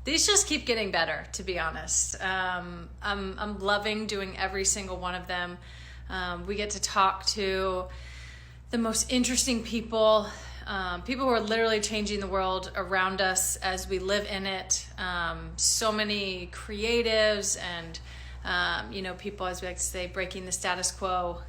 These just keep getting better, to be honest. I'm loving doing every single one of them. We get to talk to the most interesting people, people who are literally changing the world around us as we live in it. So many creatives and, people, as we like to say, breaking the status quo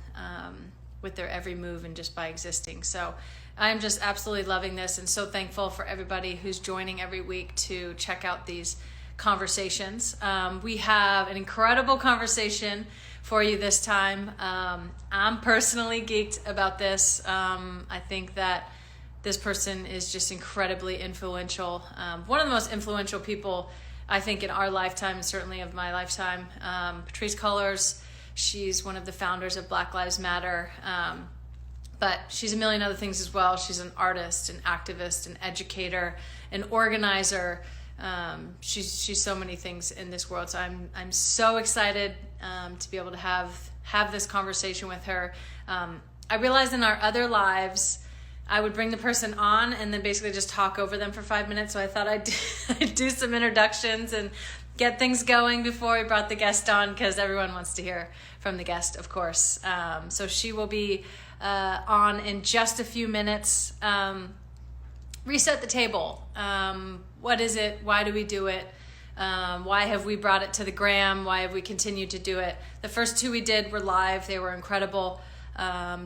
with their every move and just by existing. So I'm just absolutely loving this and so thankful for everybody who's joining every week to check out these conversations. We have an incredible conversation for you this time. I'm personally geeked about this. I think that this person is just incredibly influential. One of the most influential people, I think, in our lifetime, and certainly of my lifetime. Patrisse Cullors, she's one of the founders of Black Lives Matter. But she's a million other things as well. She's an artist, an activist, an educator, an organizer. She's so many things in this world. So I'm so excited to be able to have this conversation with her. I realized in our other lives, I would bring the person on and then basically just talk over them for 5 minutes. So I thought I'd do some introductions and get things going before we brought the guest on, because everyone wants to hear from the guest, of course. So she will be on in just a few minutes. Reset the table. What is it? Why do we do it? Why have we brought it to the gram? Why have we continued to do it? The first two we did were live. They were incredible.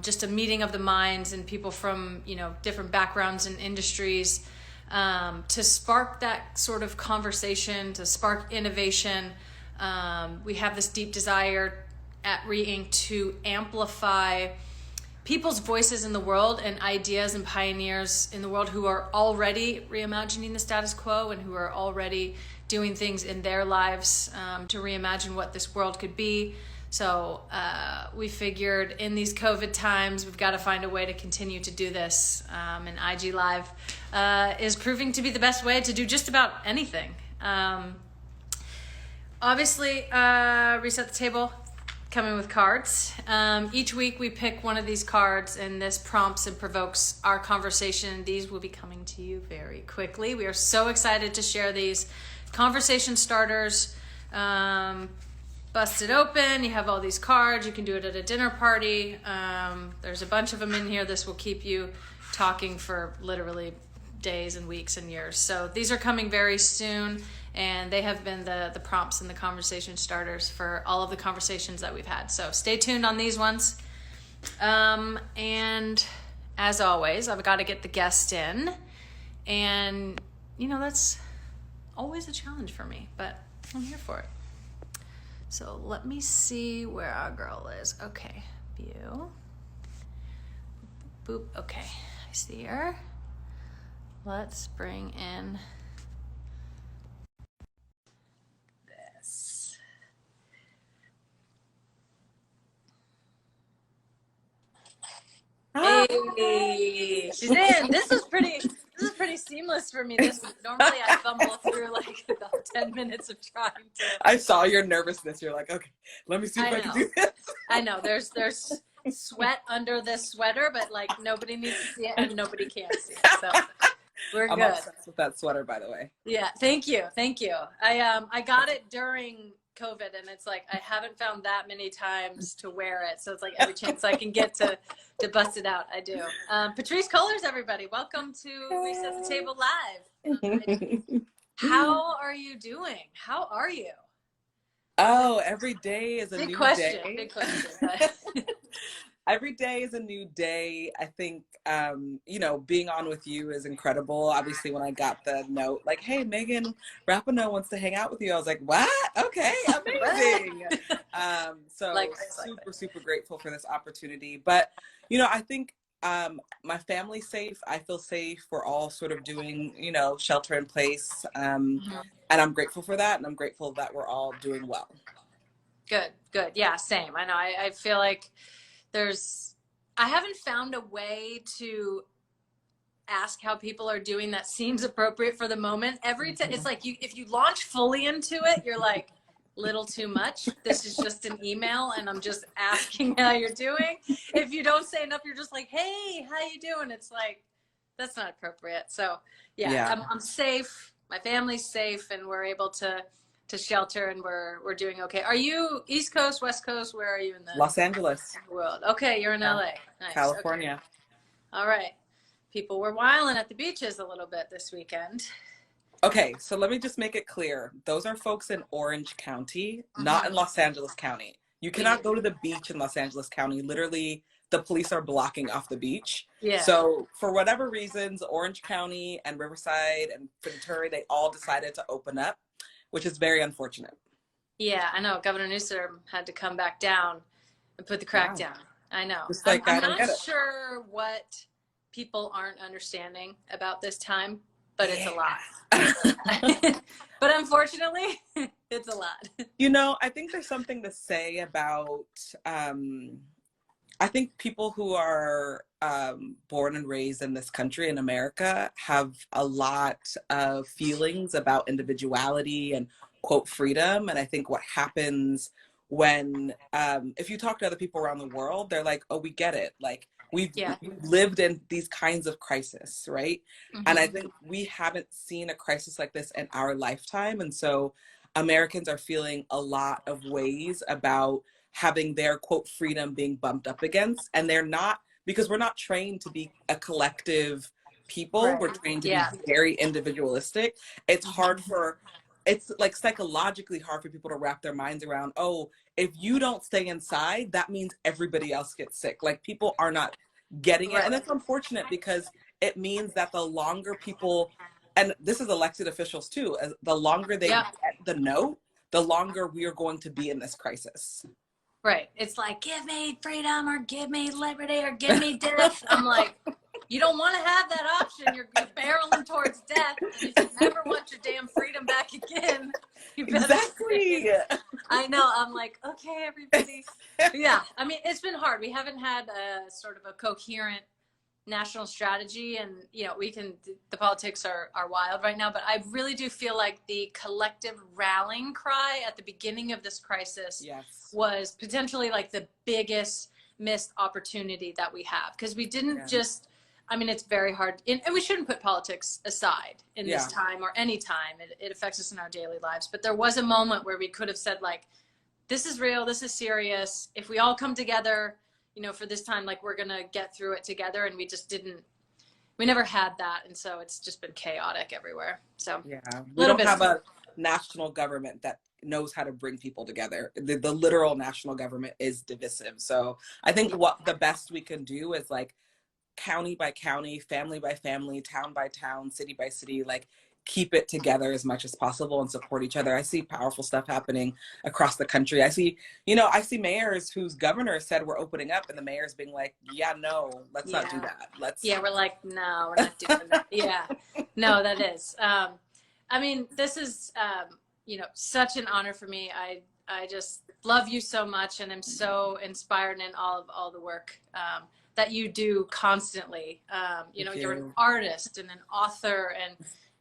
Just a meeting of the minds and people from, different backgrounds and industries, to spark that sort of conversation, to spark innovation. We have this deep desire at Re-Inc to amplify people's voices in the world and ideas and pioneers in the world who are already reimagining the status quo and who are already doing things in their lives to reimagine what this world could be. So we figured in these COVID times, we've got to find a way to continue to do this. And IG Live is proving to be the best way to do just about anything. Obviously, reset the table, coming with cards. Each week we pick one of these cards and this prompts and provokes our conversation. These will be coming to you very quickly. We are so excited to share these conversation starters. Bust it open. You have all these cards. You can do it at a dinner party. There's a bunch of them in here. This will keep you talking for literally days and weeks and years. So these are coming very soon, and they have been the prompts and the conversation starters for all of the conversations that we've had. So stay tuned on these ones. And as always, I've got to get the guest in. And, that's always a challenge for me, but I'm here for it. So let me see where our girl is. Okay, view. Boop, okay, I see her. Let's bring in this. Hey, she's in. This is pretty seamless for me. Normally I fumble through like about 10 minutes of trying to. I saw your nervousness. You're like, okay, let me see if I can do this. I know there's sweat under this sweater, but like nobody needs to see it and nobody can see it. So we're good. I'm obsessed with that sweater, by the way. Yeah, thank you. I got it during COVID, and it's like I haven't found that many times to wear it, so it's like every chance I can get to bust it out, I do. Patrisse Cullors, everybody, welcome to Reset the Table Live. How are you doing? How are you? Oh, every day is a new day. Big question. Every day is a new day. I think, being on with you is incredible. Obviously, when I got the note, like, hey, Megan Rapinoe wants to hang out with you, I was like, what? Okay, amazing. So super grateful for this opportunity. But, I think my family's safe. I feel safe. We're all sort of doing, shelter in place. And I'm grateful for that. And I'm grateful that we're all doing well. Good. Yeah, same. I know. I feel like I haven't found a way to ask how people are doing that seems appropriate for the moment. Every time it's like if you launch fully into it, you're like, little too much. This is just an email and I'm just asking how you're doing. If you don't say enough, you're just like, hey, how you doing? It's like, that's not appropriate. So yeah. I'm safe. my family's safe and we're able to shelter and we're doing okay. Are you East Coast, West Coast? Where are you in Los Angeles, the world? Okay, you're in yeah. LA. Nice. California. Okay. All right. People were wilding at the beaches a little bit this weekend. Okay, so let me just make it clear. Those are folks in Orange County, not in Los Angeles County. You cannot go to the beach in Los Angeles County. Literally, the police are blocking off the beach. Yeah. So for whatever reasons, Orange County and Riverside and Ventura, they all decided to open up, which is very unfortunate. Yeah, I know. Governor Newsom had to come back down and put the crack down. I know. Just like, I'm not sure what people aren't understanding about this time, but it's a lot. But unfortunately, it's a lot. You know, I think there's something to say about, I think people who are born and raised in this country, in America, have a lot of feelings about individuality and, quote, freedom. And I think what happens when, if you talk to other people around the world, they're like, oh, we get it. Like, we've lived in these kinds of crises, right? And I think we haven't seen a crisis like this in our lifetime. And so Americans are feeling a lot of ways about having their, quote, freedom being bumped up against. And they're not, because we're not trained to be a collective people. Right. We're trained to be very individualistic. It's hard for, it's like psychologically hard for people to wrap their minds around, oh, if you don't stay inside, that means everybody else gets sick. Like, people are not getting it. And it's unfortunate because it means that the longer people, and this is elected officials too, the longer they get the note, the longer we are going to be in this crisis. Right. It's like, give me freedom or give me liberty or give me death. I'm like, you don't want to have that option. You're barreling towards death. And if you never want your damn freedom back again, you better. Exactly. I know. I'm like, okay, everybody. Yeah. I mean, it's been hard. We haven't had a sort of a coherent national strategy, and the politics are wild right now, but I really do feel like the collective rallying cry at the beginning of this crisis was potentially like the biggest missed opportunity that we have, because we didn't just, I mean, it's very hard, and we shouldn't put politics aside in this time or any time. It affects us in our daily lives, but there was a moment where we could have said, like, this is real, this is serious. If we all come together, for this time, like, we're gonna get through it together, and we just didn't. We never had that, and so it's just been chaotic everywhere. So we don't have a national government that knows how to bring people together. The literal national government is divisive. So I think what the best we can do is, like, county by county, family by family, town by town, city by city, like, keep it together as much as possible and support each other. I see powerful stuff happening across the country. I see mayors whose governor said we're opening up, and the mayor's being like, no, let's not do that. We're like, no, we're not doing that. No, that is. I mean, this is, such an honor for me. I just love you so much, and I'm so inspired in all the work that you do constantly. You're an artist and an author and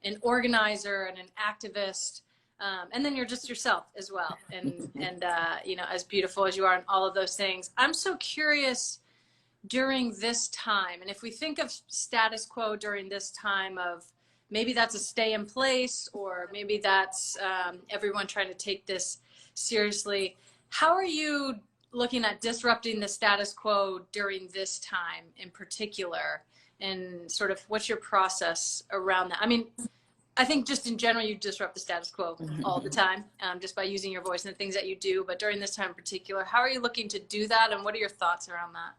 an organizer and an activist, and then you're just yourself as well, and as beautiful as you are, and all of those things. I'm so curious, during this time, and if we think of status quo during this time, of maybe that's a stay in place, or maybe that's everyone trying to take this seriously. How are you looking at disrupting the status quo during this time in particular? And sort of what's your process around that? I mean, I think just in general, you disrupt the status quo all the time, just by using your voice and the things that you do. But during this time in particular, how are you looking to do that? And what are your thoughts around that?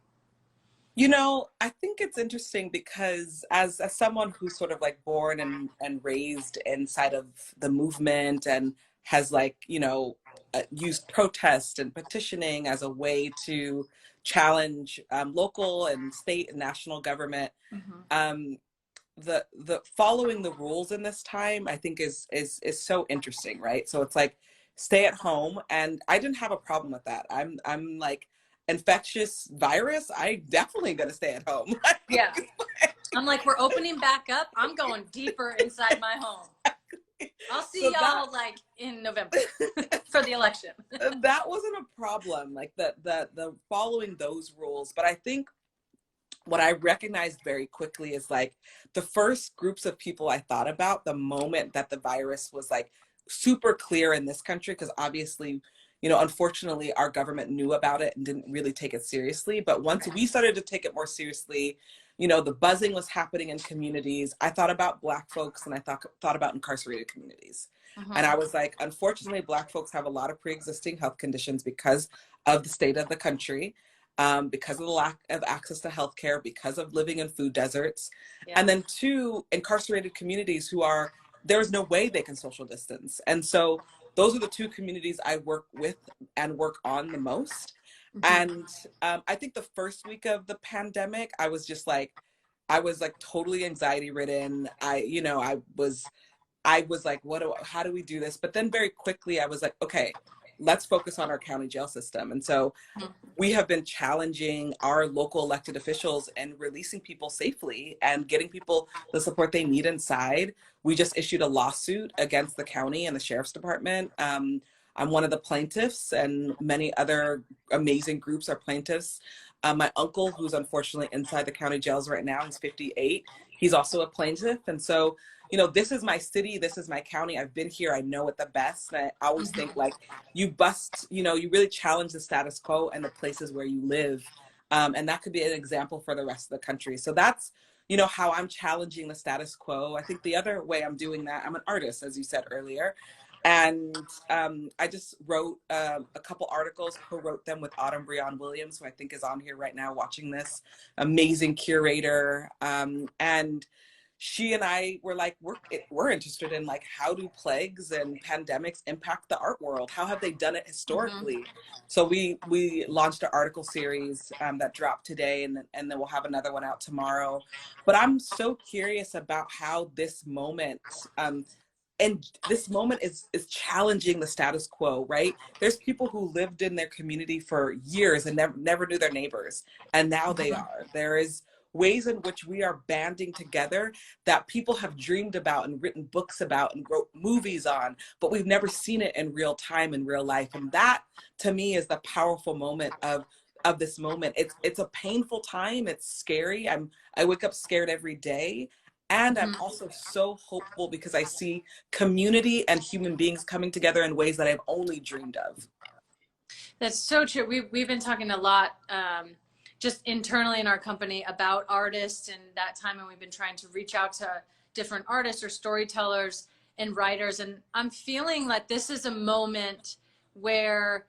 I think it's interesting because as someone who's sort of like born and raised inside of the movement, and has, like, used protest and petitioning as a way to challenge local and state and national government, the following the rules in this time, I think is so interesting, right? So it's like, stay at home, and I didn't have a problem with that. I'm like, infectious virus, I definitely gonna stay at home. Yeah. I'm like, we're opening back up, I'm going deeper inside my home. I'll see y'all like in November for the election. That wasn't a problem, like the following those rules. But I think what I recognized very quickly is like the first groups of people I thought about the moment that the virus was like super clear in this country, because obviously, you know, unfortunately, our government knew about it and didn't really take it seriously. But once we started to take it more seriously, you know, the buzzing was happening in communities. I thought about Black folks, and I thought about incarcerated communities. And I was like, unfortunately, Black folks have a lot of pre-existing health conditions because of the state of the country, because of the lack of access to healthcare, because of living in food deserts. Yeah. And then two, incarcerated communities who are, there's no way they can social distance. And so those are the two communities I work with and work on the most. And I think the first week of the pandemic, I was like totally anxiety ridden. I was like, how do we do this? But then very quickly I was like, okay, let's focus on our county jail system. And so we have been challenging our local elected officials and releasing people safely and getting people the support they need inside. We just issued a lawsuit against the county and the sheriff's department. I'm one of the plaintiffs, and many other amazing groups are plaintiffs. My uncle, who's unfortunately inside the county jails right now, he's 58. He's also a plaintiff. And so, you know, this is my city, this is my county. I've been here, I know it the best. And I always think like you really challenge the status quo and the places where you live. And that could be an example for the rest of the country. So that's, you know, how I'm challenging the status quo. I think the other way I'm doing that, I'm an artist, as you said earlier. And I just wrote a couple articles, co-wrote them with Autumn Breon Williams, who I think is on here right now watching this, amazing curator. And she and I were like, we're interested in like, how do plagues and pandemics impact the art world? How have they done it historically? So we launched an article series that dropped today, and then we'll have another one out tomorrow. But I'm so curious about how this moment, and this moment is challenging the status quo, right? There's people who lived in their community for years and never knew their neighbors, and now they are. There is ways in which we are banding together that people have dreamed about and written books about and wrote movies on, but we've never seen it in real time, in real life. And that, to me, is the powerful moment of this moment. It's a painful time. It's scary. I wake up scared every day. And I'm also so hopeful because I see community and human beings coming together in ways that I've only dreamed of. That's so true. We've been talking a lot just internally in our company about artists and that time, and we've been trying to reach out to different artists or storytellers and writers. And I'm feeling like this is a moment where,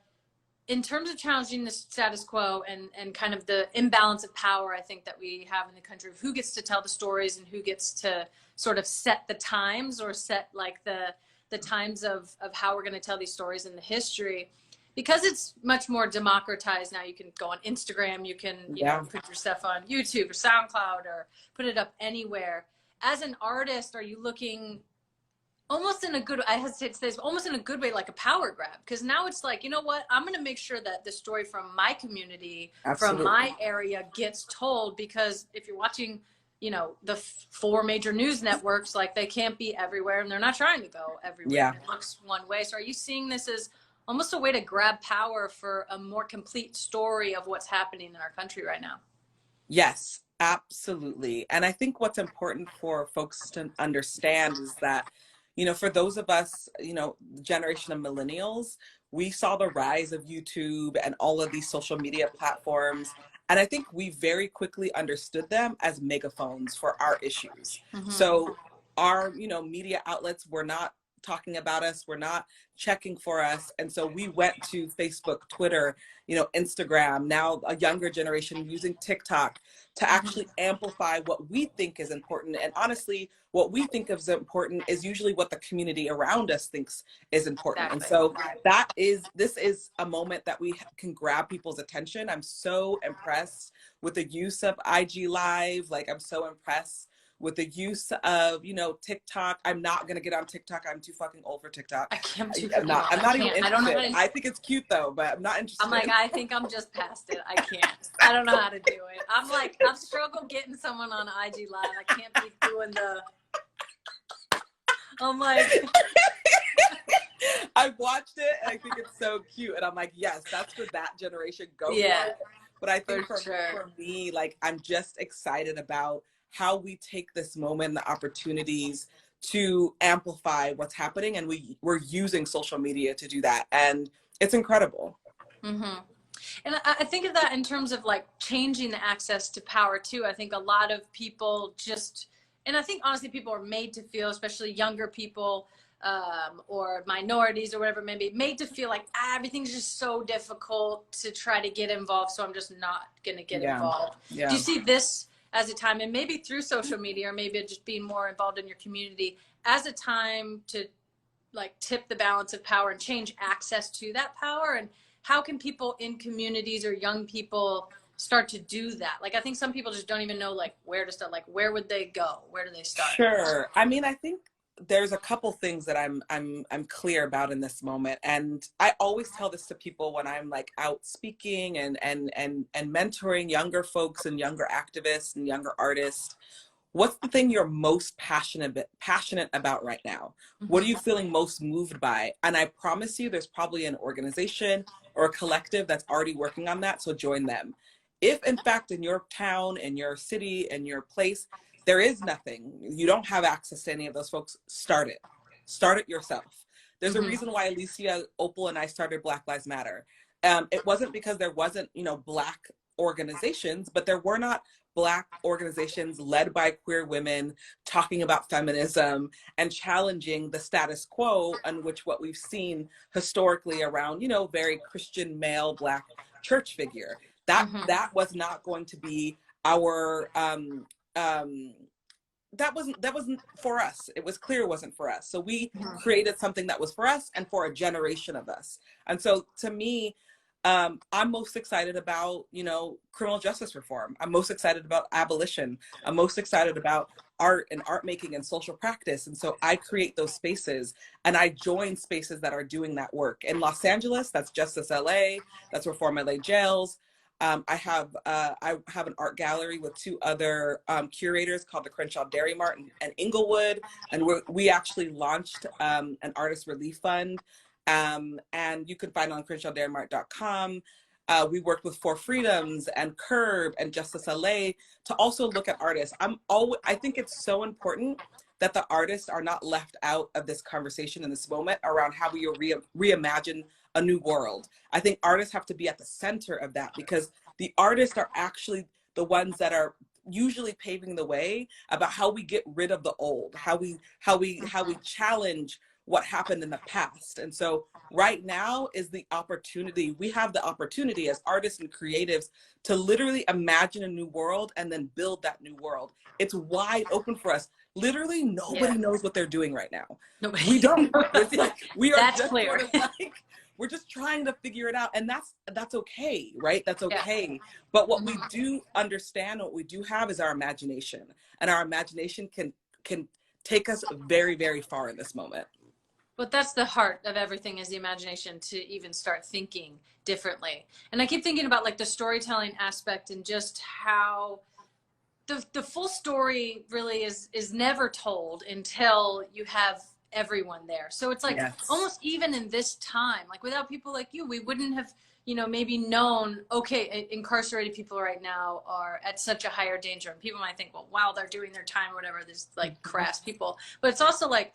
in terms of challenging the status quo and kind of the imbalance of power, I think that we have in the country of who gets to tell the stories and who gets to sort of set the times or set like the times of how we're going to tell these stories in the history, because it's much more democratized now. You can go on Instagram, you can you know, put your stuff on YouTube or SoundCloud or put it up anywhere. As an artist, are you looking almost in a good, I hesitate to say this, but almost in a good way, like a power grab? Because now it's like, you know what, I'm going to make sure that the story from my community, from my area gets told, because if you're watching, you know, the 4 major news networks, like they can't be everywhere and they're not trying to go everywhere. Yeah. It looks one way. So are you seeing this as almost a way to grab power for a more complete story of what's happening in our country right now? Yes, absolutely. And I think what's important for folks to understand is that, you know, for those of us, you know, the generation of millennials, we saw the rise of YouTube and all of these social media platforms. And I think we very quickly understood them as megaphones for our issues. So our, you know, media outlets were not talking about us, were not checking for us. And so we went to Facebook, Twitter, you know, Instagram, now a younger generation using TikTok to actually amplify what we think is important. And honestly, what we think is important is usually what the community around us thinks is important. Exactly. And so this is a moment that we can grab people's attention. I'm so impressed with the use of IG Live. Like, I'm so impressed with the use of, you know, TikTok. I'm not gonna get on TikTok. I'm too fucking old for TikTok. I'm not even interested. I think it's cute though, but I'm not interested. I'm like, I think I'm just past it. I can't. I don't know how to do it. I'm like, I've struggled getting someone on IG Live. I can't be doing I'm like. I've watched it and I think it's so cute. And I'm like, yes, that's for that generation. Go for it. But I For think for sure. me, like, I'm just excited about how we take this moment, the opportunities to amplify what's happening, and we're using social media to do that, and it's incredible. Mm-hmm. And I think of that in terms of like changing the access to power too. I think a lot of people just, and I think honestly, people are made to feel, especially younger people or minorities or whatever, maybe made to feel like everything's just so difficult to try to get involved. So I'm just not going to get Yeah. involved. Do Yeah. you see this as a time, and maybe through social media, or maybe just being more involved in your community, as a time to like tip the balance of power and change access to that power? And how can people in communities or young people start to do that? Like, I think some people just don't even know like where to start. Like, where would they go? Where do they start? Sure. I mean, I think there's a couple things that I'm clear about in this moment. And I always tell this to people when I'm like out speaking and mentoring younger folks and younger activists and younger artists. What's the thing you're most passionate about right now? What are you feeling most moved by? And I promise you, there's probably an organization or a collective that's already working on that. So join them. If in fact in your town, in your city, in your place, there is nothing, you don't have access to any of those folks, start it. Start it yourself. There's a reason why Alicia Opal and I started Black Lives Matter. It wasn't because there wasn't, Black organizations, but there were not Black organizations led by queer women talking about feminism and challenging the status quo on which what we've seen historically around, very Christian male Black church figure. That was not going to be our that wasn't for us. It was clear it wasn't for us. So we created something that was for us and for a generation of us. And so to me, I'm most excited about, criminal justice reform. I'm most excited about abolition. I'm most excited about art and art making and social practice. And so I create those spaces and I join spaces that are doing that work. In Los Angeles, that's Justice LA, that's Reform LA Jails. I have an art gallery with two other curators called the Crenshaw Dairy Mart and Inglewood, and we actually launched an artist relief fund, and you can find it on CrenshawDairyMart.com. We worked with Four Freedoms and Curb and Justice LA to also look at artists. I think it's so important that the artists are not left out of this conversation in this moment around how we reimagine a new world. I think artists have to be at the center of that because the artists are actually the ones that are usually paving the way about how we get rid of the old, how we challenge what happened in the past. And so right now is the opportunity. We have the opportunity as artists and creatives to literally imagine a new world and then build that new world. It's wide open for us. Literally nobody knows what they're doing right now. Nobody. We don't. It's like we are That's just clear. sort of like we're just trying to figure it out, and that's okay, right? That's okay. But what we do understand, what we do have is our imagination, and our imagination can take us very, very far in this moment. But that's the heart of everything, is the imagination to even start thinking differently. And I keep thinking about like the storytelling aspect and just how the full story really is never told until you have everyone there. So it's like almost even in this time, like without people like you, we wouldn't have, maybe known, okay, incarcerated people right now are at such a higher danger. And people might think, well, wow, they're doing their time or whatever, there's like crass people. But it's also like,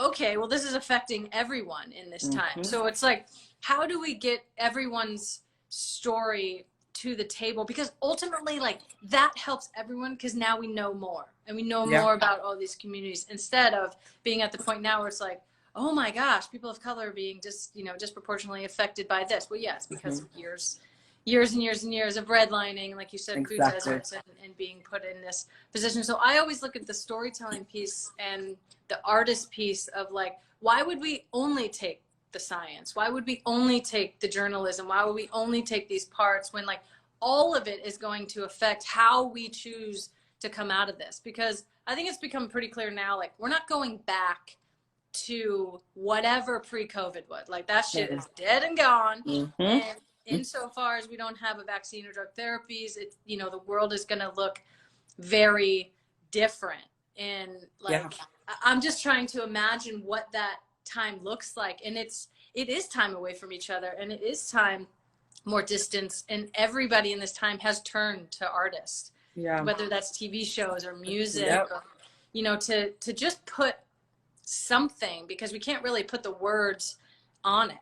okay, well, this is affecting everyone in this time. So it's like, how do we get everyone's story to the table? Because ultimately, like, that helps everyone, because now we know more and we know more about all these communities, instead of being at the point now where it's like, oh my gosh, people of color are being disproportionately affected by this. Well, yeah, it's because of years and years of redlining, like you said, food deserts, and being put in this position. So I always look at the storytelling piece and the artist piece of like, why would we only take the science? Why would we only take the journalism? Why would we only take these parts when like all of it is going to affect how we choose to come out of this? Because I think it's become pretty clear now, like, we're not going back to whatever pre-COVID was. Like, that shit is dead and gone. And insofar as we don't have a vaccine or drug therapies, it's, the world is going to look very different. And like, I'm just trying to imagine what that time looks like. And it is time away from each other, and it is time more distance, and everybody in this time has turned to artists, Yeah. whether that's TV shows or music, Yep. or, you know, to just put something, because we can't really put the words on it.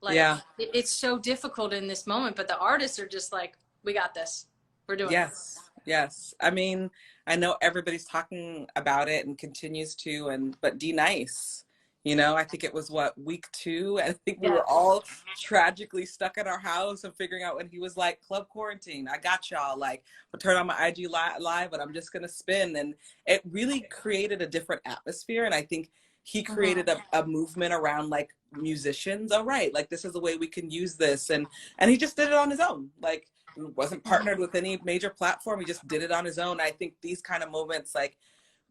Like Yeah. it's so difficult in this moment, but the artists are just like, we got this. We're doing it. Yes. Yes. I mean, I know everybody's talking about it and continues to, but D Nice, you know, I think it was what, week 2. I think we Yeah. were all tragically stuck in our house and figuring out when he was like, club quarantine, I got y'all, like, I'll turn on my IG live, but I'm just going to spin. And it really created a different atmosphere. And I think he created a movement around like musicians. All right, like this is a way we can use this. And he just did it on his own. Like, wasn't partnered with any major platform. He just did it on his own. I think these kind of moments, like,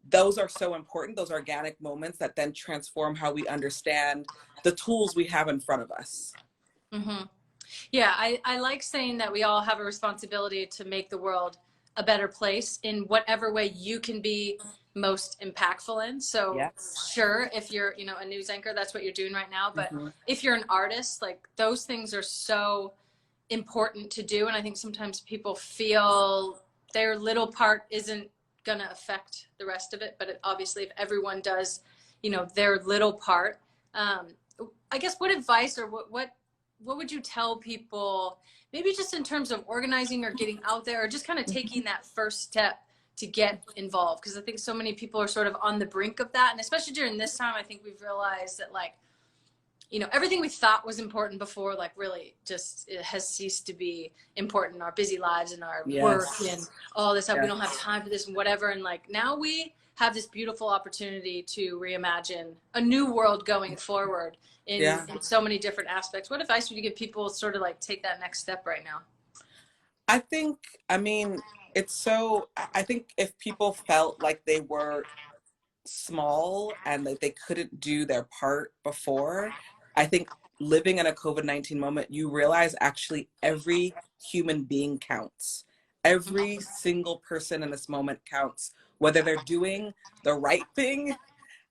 those are so important, those organic moments that then transform how we understand the tools we have in front of us. Mm-hmm. Yeah, I like saying that we all have a responsibility to make the world a better place in whatever way you can be most impactful in. So Yes. sure, if you're, you know, a news anchor, that's what you're doing right now. But if you're an artist, like those things are so important to do. And I think sometimes people feel their little part isn't going to affect the rest of it. But obviously, if everyone does, you know, their little part, I guess what advice or what would you tell people, maybe just in terms of organizing or getting out there, or just kind of taking that first step to get involved? Because I think so many people are sort of on the brink of that. And especially during this time, I think we've realized that, like, you know, everything we thought was important before, like, really just it has ceased to be important in our busy lives and our work and all this stuff. We don't have time for this and whatever. And like now we have this beautiful opportunity to reimagine a new world going forward in so many different aspects. What advice would you give people sort of like take that next step right now? I think, I mean, I think if people felt like they were small and that they couldn't do their part before, I think living in a COVID-19 moment, you realize actually every human being counts. Every single person in this moment counts, whether they're doing the right thing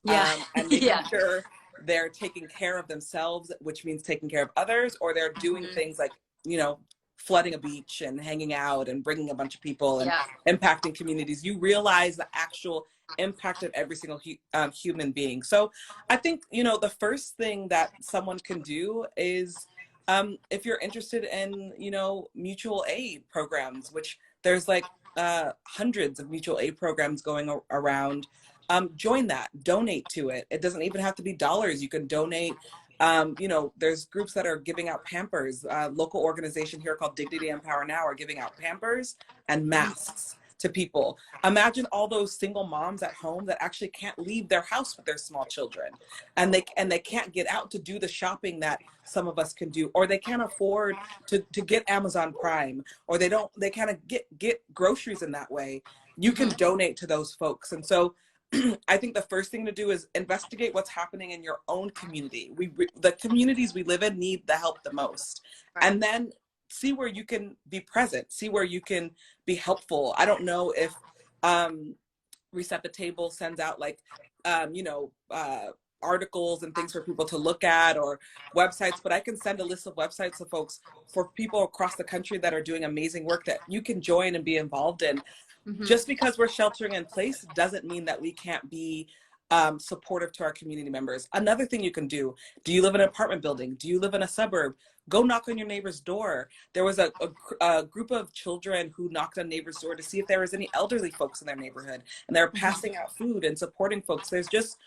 and making sure they're taking care of themselves, which means taking care of others, or they're doing things like, you know, flooding a beach and hanging out and bringing a bunch of people and impacting communities. You realize the actual impact of every single human being. So I think, you know, the first thing that someone can do is if you're interested in, you know, mutual aid programs, which there's like hundreds of mutual aid programs going around, join that, donate to it. It doesn't even have to be dollars. You can donate. You know, there's groups that are giving out Pampers. Local organization here called Dignity and Power Now are giving out Pampers and masks to people. Imagine all those single moms at home that actually can't leave their house with their small children, and they can't get out to do the shopping that some of us can do, or they can't afford to get Amazon Prime, or they can't get groceries in that way. You can donate to those folks. And so I think the first thing to do is investigate what's happening in your own community. The communities we live in need the help the most. And then see where you can be present, see where you can be helpful. I don't know if Reset the Table sends out like, you know, articles and things for people to look at, or websites, but I can send a list of websites to folks for people across the country that are doing amazing work that you can join and be involved in. Just because we're sheltering in place doesn't mean that we can't be supportive to our community members. Another thing you can do you live in an apartment building? Do you live in a suburb? Go knock on your neighbor's door. There was a group of children who knocked on neighbor's door to see if there was any elderly folks in their neighborhood, and they're passing out food and supporting folks. There's just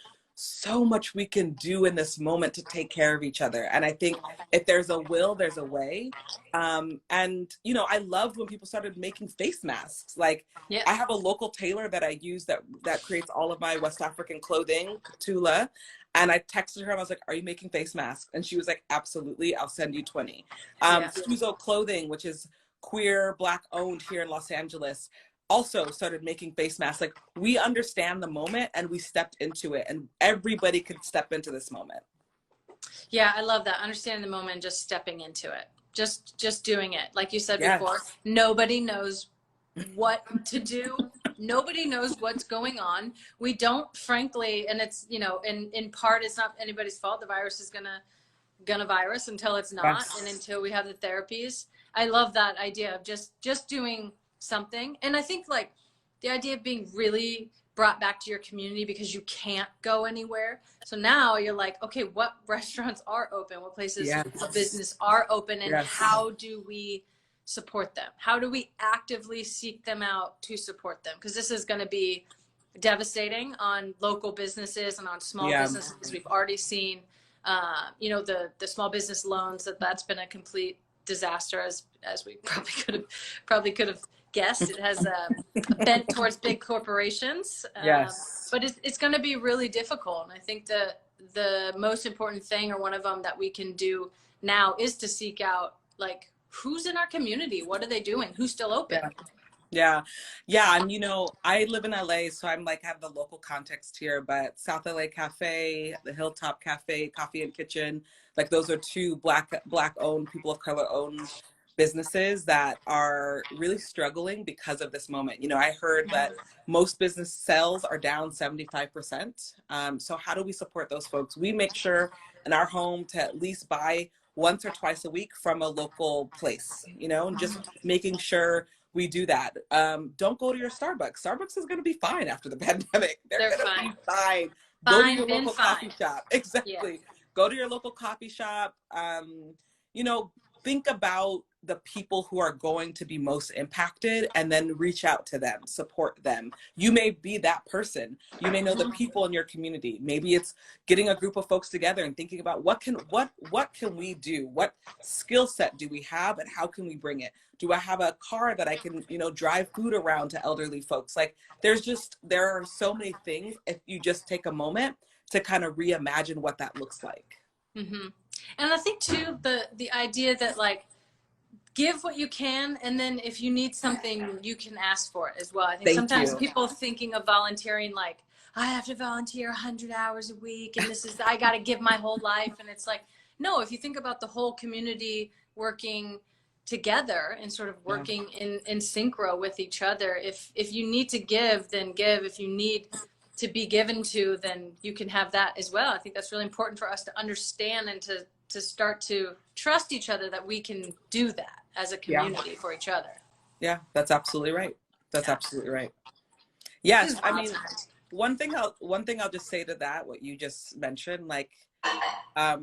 so much we can do in this moment to take care of each other. And I think if there's a will, there's a way. And, you know, I loved when people started making face masks. Like, I have a local tailor that I use that creates all of my West African clothing, Tula. And I texted her and I was like, are you making face masks? And she was like, absolutely, I'll send you 20. Suzo Clothing, which is queer, Black owned here in Los Angeles, also started making face masks. Like, we understand the moment and we stepped into it, and everybody could step into this moment. Yeah, I love that. Understanding the moment and just stepping into it. Just doing it. Like you said before, nobody knows what to do. Nobody knows what's going on. We don't, frankly, and it's, you know, in part, it's not anybody's fault. The virus is going to gonna virus, until it's not, Yes. and until we have the therapies. I love that idea of just doing something. And I think like the idea of being really brought back to your community because you can't go anywhere. So now you're like, okay, what restaurants are open? What places Yes. of business are open? And Yes. how do we support them? How do we actively seek them out to support them? Because this is going to be devastating on local businesses and on small Yeah. businesses. We've already seen, the small business loans, that's been a complete disaster, as we probably could have guessed. It has a bent towards big corporations, Yes. but it's going to be really difficult. And I think the most important thing, or one of them that we can do now, is to seek out like who's in our community, what are they doing, who's still open. Yeah. And I live in LA, so I'm like have the local context here, but South LA Cafe, the Hilltop Cafe, Coffee and Kitchen, like those are two black owned, people of color owned businesses that are really struggling because of this moment. I heard that most business sales are down 75%. So how do we support those folks? We make sure in our home to at least buy once or twice a week from a local place, and just making sure we do that. Don't go to your Starbucks. Starbucks is going to be fine after the pandemic. They're going to be fine. Go to your local coffee shop. Exactly. Yeah. Go to your local coffee shop. Think about the people who are going to be most impacted and then reach out to them, support them. You may be that person. You may know the people in your community. Maybe it's getting a group of folks together and thinking about what can we do? What skill set do we have and how can we bring it? Do I have a car that I can, drive food around to elderly folks? Like there are so many things if you just take a moment to kind of reimagine what that looks like. Mm-hmm. And I think too, the idea that like, give what you can, and then if you need something, you can ask for it as well. I think sometimes people thinking of volunteering like, I have to volunteer 100 hours a week, and I got to give my whole life. And it's like, no, if you think about the whole community working together and sort of working in synchro with each other, if you need to give, then give. If you need to be given to, then you can have that as well. I think that's really important for us to understand and to start to trust each other, that we can do that as a community for each other. Yeah, that's absolutely right. That's absolutely right. Yes, I mean, one thing I'll just say to that, what you just mentioned, like,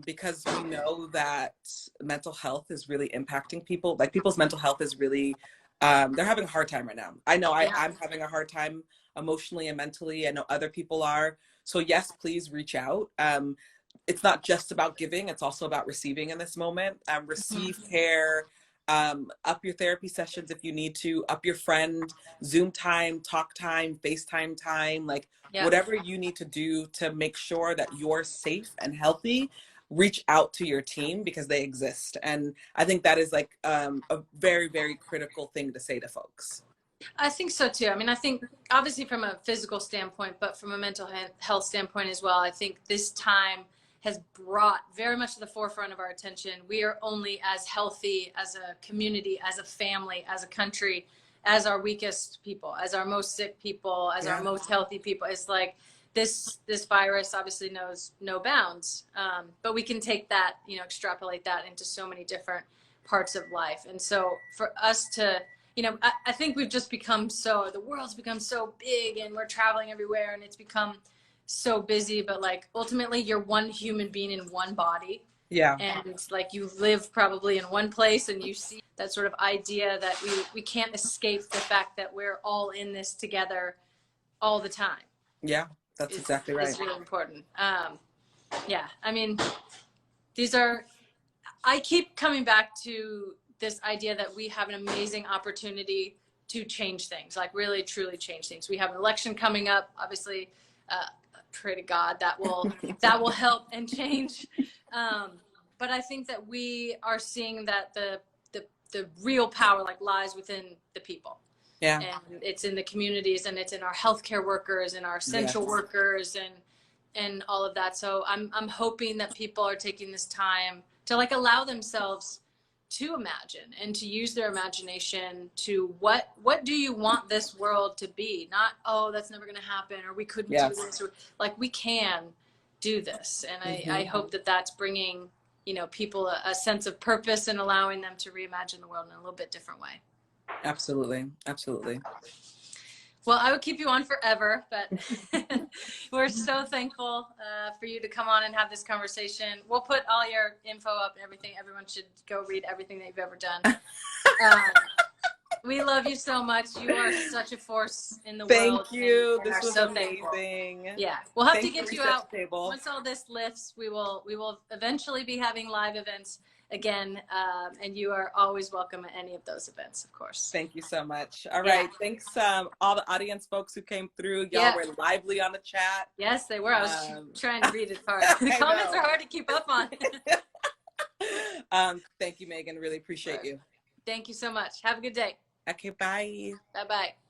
because we know that mental health is really impacting people. Like people's mental health is really, they're having a hard time right now. I know I'm having a hard time emotionally and mentally. I know other people are. So yes, please reach out. It's not just about giving, it's also about receiving in this moment. Receive care, up your therapy sessions if you need to, up your friend, Zoom time, talk time, FaceTime time, like whatever you need to do to make sure that you're safe and healthy, reach out to your team because they exist. And I think that is like a very, very critical thing to say to folks. I think so too. I mean, I think obviously from a physical standpoint, but from a mental health standpoint as well, I think this time has brought very much to the forefront of our attention. We are only as healthy as a community, as a family, as a country, as our weakest people, as our most sick people, as our most healthy people. It's like this virus obviously knows no bounds, but we can take that, extrapolate that into so many different parts of life. And so for us to, I think we've just become the world's become so big and we're traveling everywhere and it's become so busy, but like ultimately you're one human being in one body. Yeah. And it's like you live probably in one place and you see that sort of idea that we can't escape the fact that we're all in this together all the time. Yeah, that's exactly right. It's really important. Yeah, I mean, I keep coming back to this idea that we have an amazing opportunity to change things, like really, truly change things. We have an election coming up, obviously, pray to God that will help and change. But I think that we are seeing that the real power like lies within the people. Yeah. And it's in the communities and it's in our healthcare workers and our essential workers and all of that. So I'm hoping that people are taking this time to like allow themselves to imagine and to use their imagination to what do you want this world to be? Not, oh, that's never going to happen, or we couldn't do this, or like we can do this. And I hope that that's bringing you know, people a sense of purpose and allowing them to reimagine the world in a little bit different way. Absolutely. Absolutely. Well, I would keep you on forever, but we're so thankful for you to come on and have this conversation. We'll put all your info up and everything. Everyone should go read everything that you've ever done. We love you so much. You are such a force in the world. Thank you. And This was so amazing. thankful. Yeah, we'll have Thanks to get for you Reset out. the Table. Once all this lifts, we will eventually be having live events again, and you are always welcome at any of those events, of course. Thank you so much. All right. Thanks, all the audience folks who came through. Y'all were lively on the chat. Yes, they were. I was trying to read it hard. The comments are hard to keep up on. Thank you, Megan. Really appreciate you. Thank you so much. Have a good day. Okay, bye. Bye-bye.